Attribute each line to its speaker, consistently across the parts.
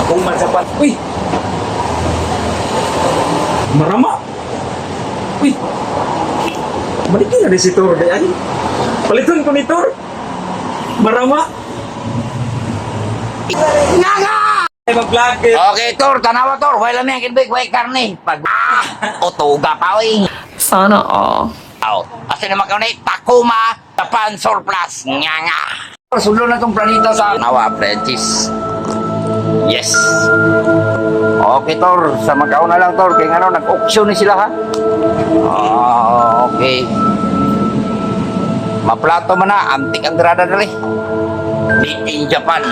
Speaker 1: Kung masapat. Uy! Marama! Uy! Balikin na rin si Tor. Ay! Palitan ko ni Tor! Marama! Nga! Ay, mag-vlog eh.
Speaker 2: Okay, Tor, tanawa, Tor. Wala na yung kinbig, way karne. Pag utuga pa, oy.
Speaker 3: Sana all.
Speaker 2: Oh, kasi naman ka na Takuma Japan Surplus. Nga nga. Sulo na itong planeta sa Nawa, Francis. Yes. Okay, Tor. Sa Macau na lang, Tor. Kaya ano, nag-auction na sila, ha? Okay. Maplato man na. Antik ang grada na rin. Made in Japan.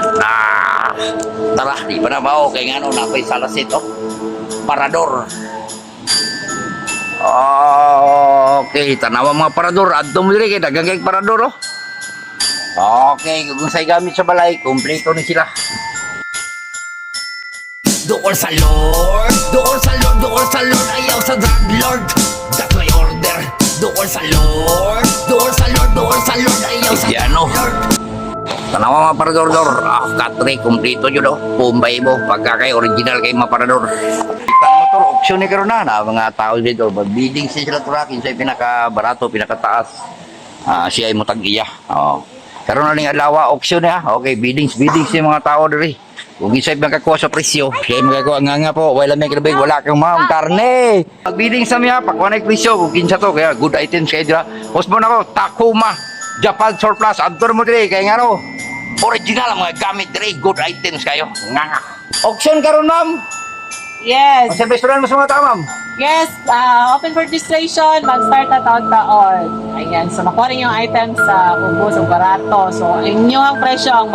Speaker 2: Tara, di pa na ba? Okay, nga ano, napay salas ito. Parador. Okay, tanawa mga parador. Adto mo diri kay dagang kay parador, oh. Okay, kung sa'y gamit sa balay, kumpleto na sila. Doon sa Lord, doon sa Lord, doon sa Lord, ayaw sa drug lord. That's my order. Doon sa Lord, doon sa Lord, doon sa Lord, ayaw sa drug lord. Tanawa mga parador-dor. Katri, kumpleto yun, oh. Pumbay mo, pagka kay original kay mga parador. Ipan motor, option ni karon na mga tao dito. Bidding sila turakin sa pinaka-barato, pinaka-taas. Siya ay mo tag-iya. Karon na ning alawa, option niya. Okay, bidding si mga tao diri. Kung isa ay magkakuha sa presyo, siya ay magkakuha nga po. Wala may kalabig, wala kang maong karne. Pag-bidding sa miya, pakuha na yung presyo. Kung kinsa to, kaya good items kayo dira. Husbon ako, Takuma Japan Surplus. Abdor mo diri, kaya nga no. Original ang mga gamit diri, good items kayo. Nga nga. Auction karon, ma'am.
Speaker 3: Yes.
Speaker 2: Sa restaurant mo sa mga tao, ma'am.
Speaker 3: Yes, open for registration, mag-start na taon-taon. Ayan, so makuha rin yung items sa ubos o barato. So, inyo ang presyo ang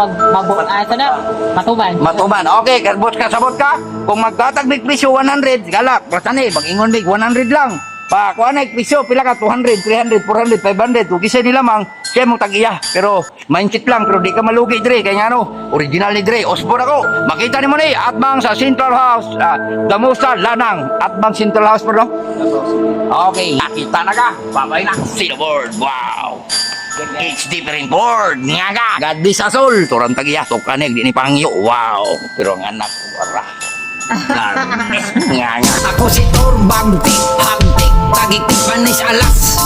Speaker 3: matuman.
Speaker 2: Matuman. Okay, kabot ka, sabot ka. Kung magtatag big presyo 100, galak. Basta ni, mag-ingon big 100 lang. Pa, kuha na presyo, pila ka 200, 300, 400, 500. Kung kisa nila mang, siya mong tag-iya. Pero, mindset lang, pero di ka malugi, Dre. Kaya nga ano, original ni Dre. Osbor ako. Makita ni mo ni, atbang sa Central House. Damusa, Lanang. Atbang Central House, bro. Okay, nakita na ka. Babay na. See the board. Wow. It's different board. Nga ka. God bless us all. Turang tag-iya. Tukanig, di ni Pangyo. Wow. Pero ang anak, wala. Nga nga. Ako si Tor Bagtik, Hagtik, Tagik, Panis, Alas.